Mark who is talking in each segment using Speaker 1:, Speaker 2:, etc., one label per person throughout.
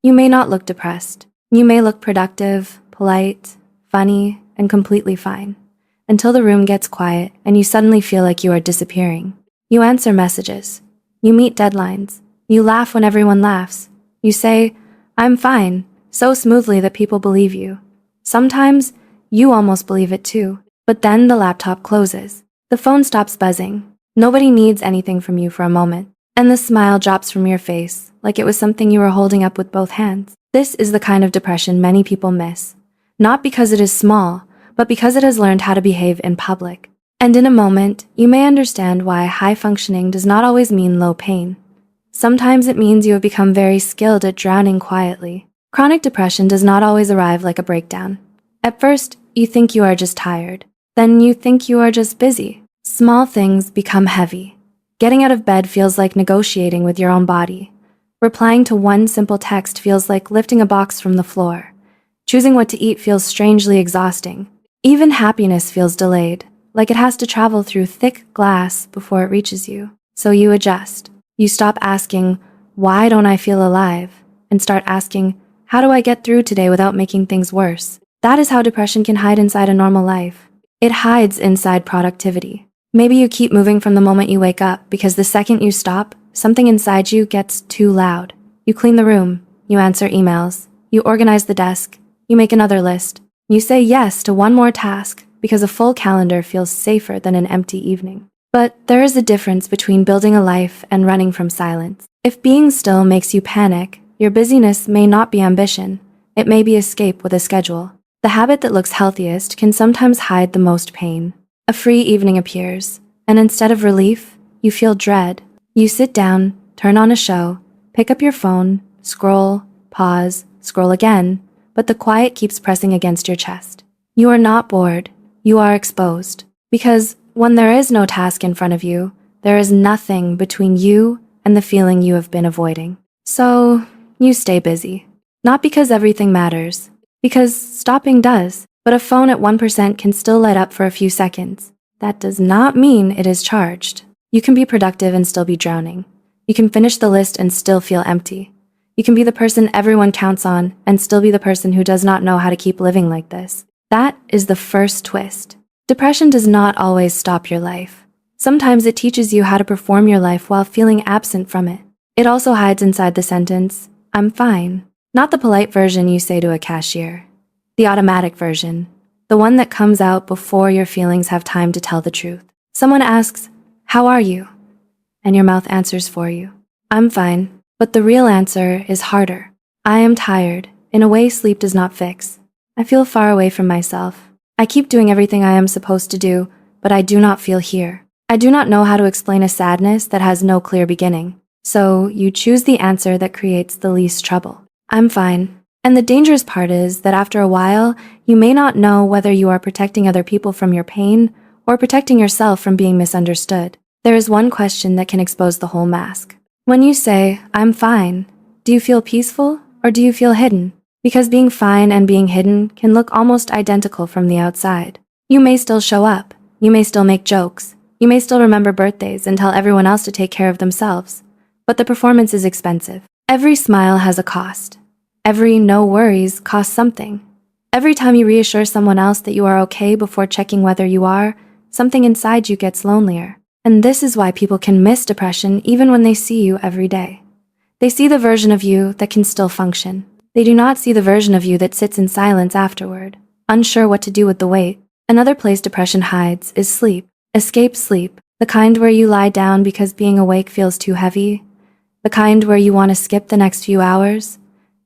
Speaker 1: You may not look depressed. You may look productive, polite, funny, and completely fine, until the room gets quiet and you suddenly feel like you are disappearing. You answer messages. You meet deadlines. You laugh when everyone laughs. You say, "I'm fine," so smoothly that people believe you. Sometimes, you almost believe it too. But then the laptop closes. The phone stops buzzing. Nobody needs anything from you for a moment. And the smile drops from your face, like it was something you were holding up with both hands. This is the kind of depression many people miss. Not because it is small, but because it has learned how to behave in public. And in a moment, you may understand why high functioning does not always mean low pain. Sometimes it means you have become very skilled at drowning quietly. Chronic depression does not always arrive like a breakdown. At first, you think you are just tired. Then you think you are just busy. Small things become heavy. Getting out of bed feels like negotiating with your own body. Replying to one simple text feels like lifting a box from the floor. Choosing what to eat feels strangely exhausting. Even happiness feels delayed, like it has to travel through thick glass before it reaches you. So you adjust. You stop asking, "Why don't I feel alive?" and start asking, "How do I get through today without making things worse?" That is how depression can hide inside a normal life. It hides inside productivity. Maybe you keep moving from the moment you wake up because the second you stop, something inside you gets too loud. You clean the room, you answer emails, you organize the desk, you make another list. You say yes to one more task because a full calendar feels safer than an empty evening. But there is a difference between building a life and running from silence. If being still makes you panic, your busyness may not be ambition. It may be escape with a schedule. The habit that looks healthiest can sometimes hide the most pain. A free evening appears, and instead of relief, you feel dread. You sit down, turn on a show, pick up your phone, scroll, pause, scroll again, but the quiet keeps pressing against your chest. You are not bored, you are exposed. Because when there is no task in front of you, there is nothing between you and the feeling you have been avoiding. So, you stay busy. Not because everything matters, because stopping does, but a phone at 1% can still light up for a few seconds. That does not mean it is charged. You can be productive and still be drowning. You can finish the list and still feel empty. You can be the person everyone counts on and still be the person who does not know how to keep living like this. That is the first twist. Depression does not always stop your life. Sometimes it teaches you how to perform your life while feeling absent from it. It also hides inside the sentence, "I'm fine." Not the polite version you say to a cashier. The automatic version. The one that comes out before your feelings have time to tell the truth. Someone asks, "How are you?" And your mouth answers for you. "I'm fine." But the real answer is harder. "I am tired, in a way sleep does not fix. I feel far away from myself. I keep doing everything I am supposed to do, but I do not feel here. I do not know how to explain a sadness that has no clear beginning." So you choose the answer that creates the least trouble. "I'm fine." And the dangerous part is that after a while, you may not know whether you are protecting other people from your pain or protecting yourself from being misunderstood. There is one question that can expose the whole mask. When you say, "I'm fine," do you feel peaceful or do you feel hidden? Because being fine and being hidden can look almost identical from the outside. You may still show up. You may still make jokes. You may still remember birthdays and tell everyone else to take care of themselves. But the performance is expensive. Every smile has a cost. Every no worries costs something. Every time you reassure someone else that you are okay before checking whether you are, something inside you gets lonelier. And this is why people can miss depression even when they see you every day. They see the version of you that can still function. They do not see the version of you that sits in silence afterward, unsure what to do with the weight. Another place depression hides is sleep. Escape sleep, the kind where you lie down because being awake feels too heavy, the kind where you want to skip the next few hours,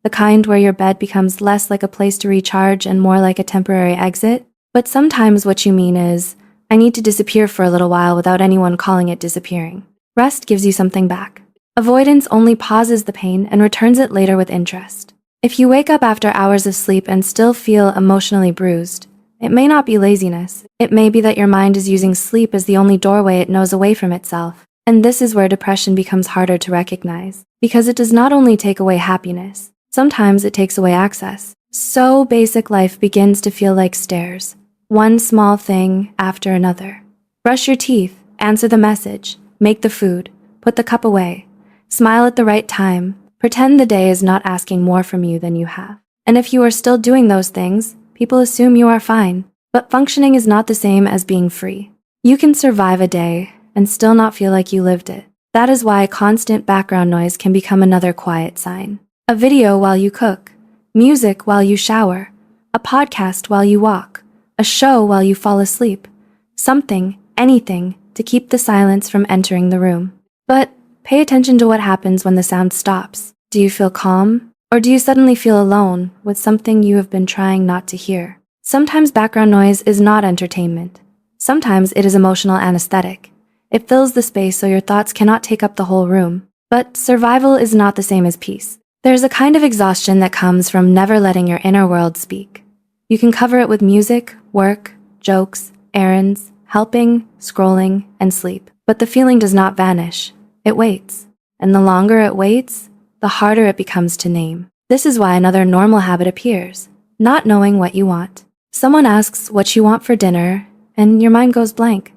Speaker 1: the kind where your bed becomes less like a place to recharge and more like a temporary exit. But sometimes what you mean is, "I need to disappear for a little while without anyone calling it disappearing." Rest gives you something back. Avoidance only pauses the pain and returns it later with interest. If you wake up after hours of sleep and still feel emotionally bruised, it may not be laziness. It may be that your mind is using sleep as the only doorway it knows away from itself. And this is where depression becomes harder to recognize, because it does not only take away happiness, sometimes it takes away access. So basic life begins to feel like stairs, one small thing after another. Brush your teeth, answer the message, make the food, put the cup away, smile at the right time, Pretend the day is not asking more from you than you have. And if you are still doing those things, people assume you are fine. But functioning is not the same as being free. You can survive a day and still not feel like you lived it. That is why constant background noise can become another quiet sign. A video while you cook, music while you shower, a podcast while you walk, a show while you fall asleep. Something, anything, to keep the silence from entering the room. But pay attention to what happens when the sound stops. Do you feel calm? Or do you suddenly feel alone with something you have been trying not to hear? Sometimes background noise is not entertainment. Sometimes it is emotional anesthetic. It fills the space so your thoughts cannot take up the whole room. But survival is not the same as peace. There's a kind of exhaustion that comes from never letting your inner world speak. You can cover it with music, work, jokes, errands, helping, scrolling, and sleep. But the feeling does not vanish. It waits. And the longer it waits, the harder it becomes to name. This is why another normal habit appears, not knowing what you want. Someone asks what you want for dinner, and your mind goes blank.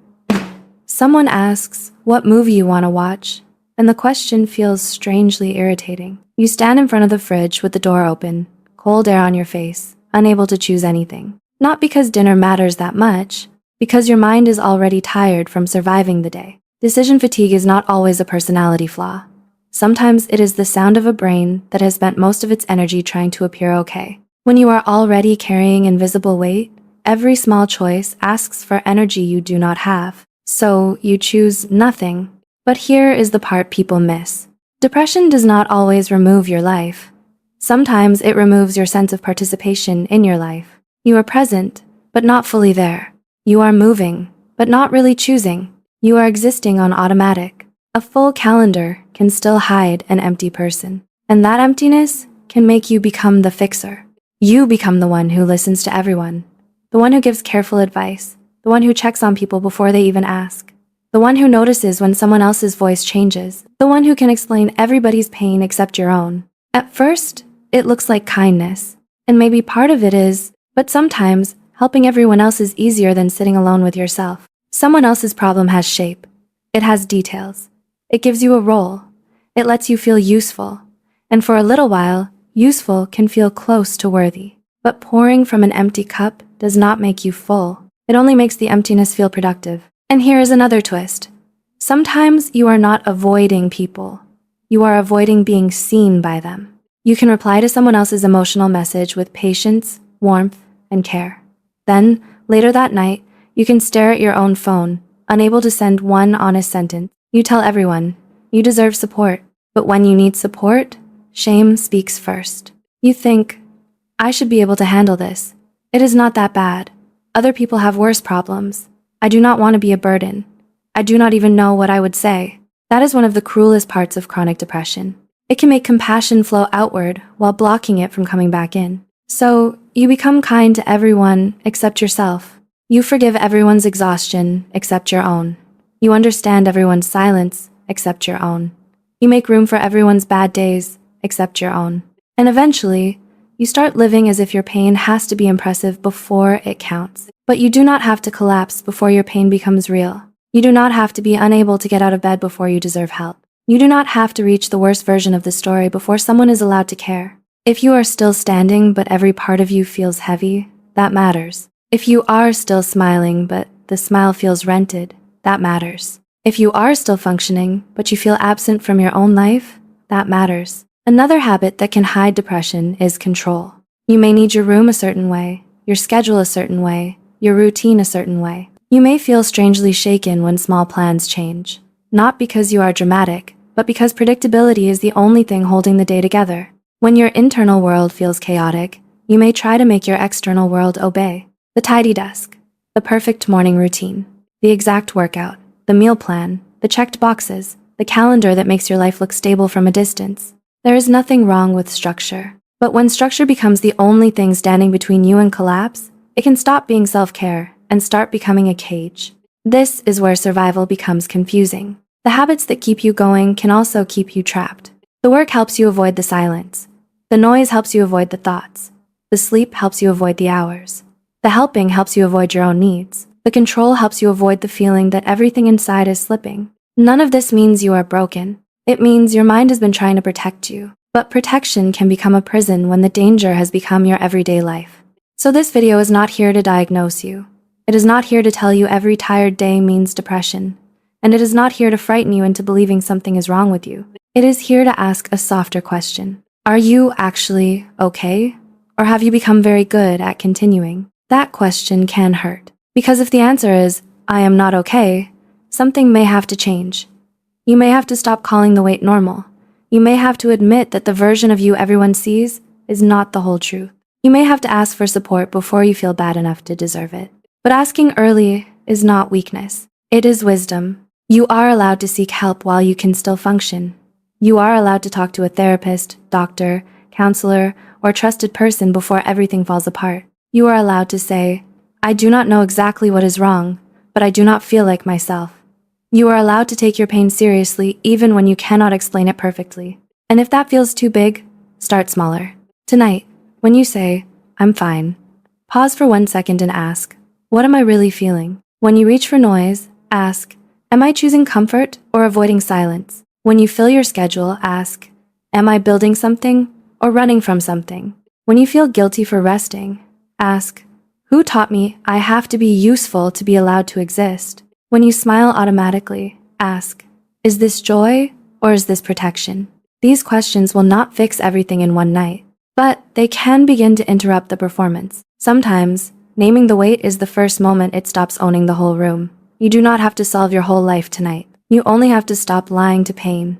Speaker 1: Someone asks what movie you want to watch, and the question feels strangely irritating. You stand in front of the fridge with the door open, cold air on your face, unable to choose anything. Not because dinner matters that much, because your mind is already tired from surviving the day. Decision fatigue is not always a personality flaw. Sometimes it is the sound of a brain that has spent most of its energy trying to appear okay. When you are already carrying invisible weight, every small choice asks for energy you do not have. So you choose nothing. But here is the part people miss. Depression does not always remove your life. Sometimes it removes your sense of participation in your life. You are present, but not fully there. You are moving, but not really choosing. You are existing on automatic. A full calendar can still hide an empty person. And that emptiness can make you become the fixer. You become the one who listens to everyone. The one who gives careful advice. The one who checks on people before they even ask. The one who notices when someone else's voice changes. The one who can explain everybody's pain except your own. At first, it looks like kindness. And maybe part of it is, but sometimes helping everyone else is easier than sitting alone with yourself. Someone else's problem has shape. It has details. It gives you a role. It lets you feel useful. And for a little while, useful can feel close to worthy. But pouring from an empty cup does not make you full. It only makes the emptiness feel productive. And here is another twist. Sometimes you are not avoiding people. You are avoiding being seen by them. You can reply to someone else's emotional message with patience, warmth, and care. Then, later that night, you can stare at your own phone, unable to send one honest sentence. You tell everyone, you deserve support. But when you need support, shame speaks first. You think, I should be able to handle this. It is not that bad. Other people have worse problems. I do not want to be a burden. I do not even know what I would say. That is one of the cruelest parts of chronic depression. It can make compassion flow outward while blocking it from coming back in. So, you become kind to everyone except yourself. You forgive everyone's exhaustion except your own. You understand everyone's silence except your own. You make room for everyone's bad days except your own. And eventually, you start living as if your pain has to be impressive before it counts. But you do not have to collapse before your pain becomes real. You do not have to be unable to get out of bed before you deserve help. You do not have to reach the worst version of the story before someone is allowed to care. If you are still standing but every part of you feels heavy, that matters. If you are still smiling but the smile feels rented, that matters. If you are still functioning but you feel absent from your own life, that matters. Another habit that can hide depression is control. You may need your room a certain way, your schedule a certain way, your routine a certain way. You may feel strangely shaken when small plans change. Not because you are dramatic, but because predictability is the only thing holding the day together. When your internal world feels chaotic, you may try to make your external world obey. The tidy desk, the perfect morning routine, the exact workout, the meal plan, the checked boxes, the calendar that makes your life look stable from a distance. There is nothing wrong with structure. But when structure becomes the only thing standing between you and collapse, it can stop being self-care and start becoming a cage. This is where survival becomes confusing. The habits that keep you going can also keep you trapped. The work helps you avoid the silence. The noise helps you avoid the thoughts. The sleep helps you avoid the hours. The helping helps you avoid your own needs. The control helps you avoid the feeling that everything inside is slipping. None of this means you are broken. It means your mind has been trying to protect you. But protection can become a prison when the danger has become your everyday life. So this video is not here to diagnose you. It is not here to tell you every tired day means depression. And it is not here to frighten you into believing something is wrong with you. It is here to ask a softer question. Are you actually okay? Or have you become very good at continuing? That question can hurt. Because if the answer is, I am not okay, something may have to change. You may have to stop calling the weight normal. You may have to admit that the version of you everyone sees is not the whole truth. You may have to ask for support before you feel bad enough to deserve it. But asking early is not weakness. It is wisdom. You are allowed to seek help while you can still function. You are allowed to talk to a therapist, doctor, counselor, or trusted person before everything falls apart. You are allowed to say, I do not know exactly what is wrong, but I do not feel like myself. You are allowed to take your pain seriously even when you cannot explain it perfectly. And if that feels too big, start smaller. Tonight, when you say, I'm fine, pause for 1 second and ask, what am I really feeling? When you reach for noise, ask, am I choosing comfort or avoiding silence? When you fill your schedule, ask, am I building something or running from something? When you feel guilty for resting, ask, who taught me I have to be useful to be allowed to exist? When you smile automatically, ask, is this joy or is this protection? These questions will not fix everything in one night, but they can begin to interrupt the performance. Sometimes, naming the weight is the first moment it stops owning the whole room. You do not have to solve your whole life tonight. You only have to stop lying to pain.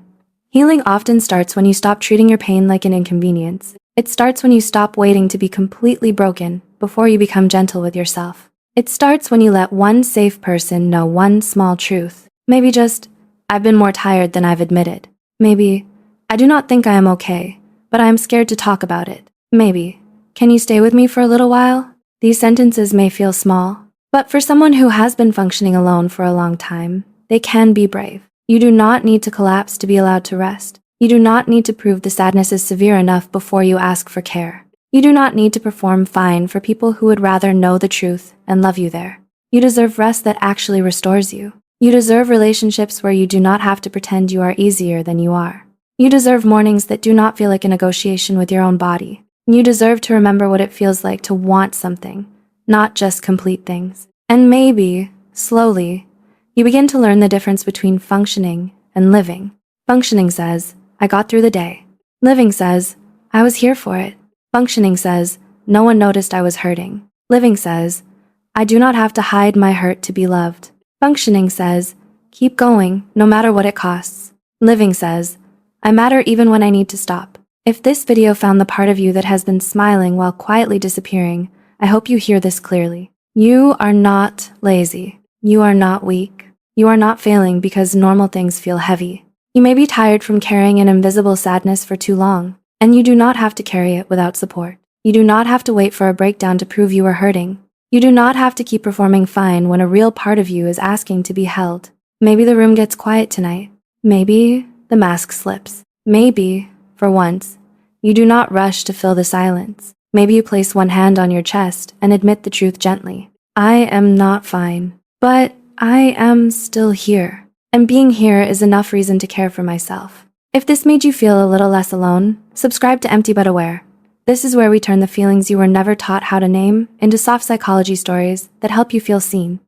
Speaker 1: Healing often starts when you stop treating your pain like an inconvenience. It starts when you stop waiting to be completely broken before you become gentle with yourself. It starts when you let one safe person know one small truth. Maybe just, I've been more tired than I've admitted. Maybe, I do not think I am okay, but I am scared to talk about it. Maybe, can you stay with me for a little while? These sentences may feel small, but for someone who has been functioning alone for a long time, they can be brave. You do not need to collapse to be allowed to rest. You do not need to prove the sadness is severe enough before you ask for care. You do not need to perform fine for people who would rather know the truth and love you there. You deserve rest that actually restores you. You deserve relationships where you do not have to pretend you are easier than you are. You deserve mornings that do not feel like a negotiation with your own body. You deserve to remember what it feels like to want something, not just complete things. And maybe, slowly, you begin to learn the difference between functioning and living. Functioning says, I got through the day. Living says, I was here for it. Functioning says, no one noticed I was hurting. Living says, I do not have to hide my hurt to be loved. Functioning says, keep going, no matter what it costs. Living says, I matter even when I need to stop. If this video found the part of you that has been smiling while quietly disappearing, I hope you hear this clearly. You are not lazy. You are not weak. You are not failing because normal things feel heavy. You may be tired from carrying an invisible sadness for too long, and you do not have to carry it without support. You do not have to wait for a breakdown to prove you are hurting. You do not have to keep performing fine when a real part of you is asking to be held. Maybe the room gets quiet tonight. Maybe the mask slips. Maybe, for once, you do not rush to fill the silence. Maybe you place one hand on your chest and admit the truth gently. I am not fine, but I am still here. And being here is enough reason to care for myself. If this made you feel a little less alone, subscribe to Empty But Aware. This is where we turn the feelings you were never taught how to name into soft psychology stories that help you feel seen.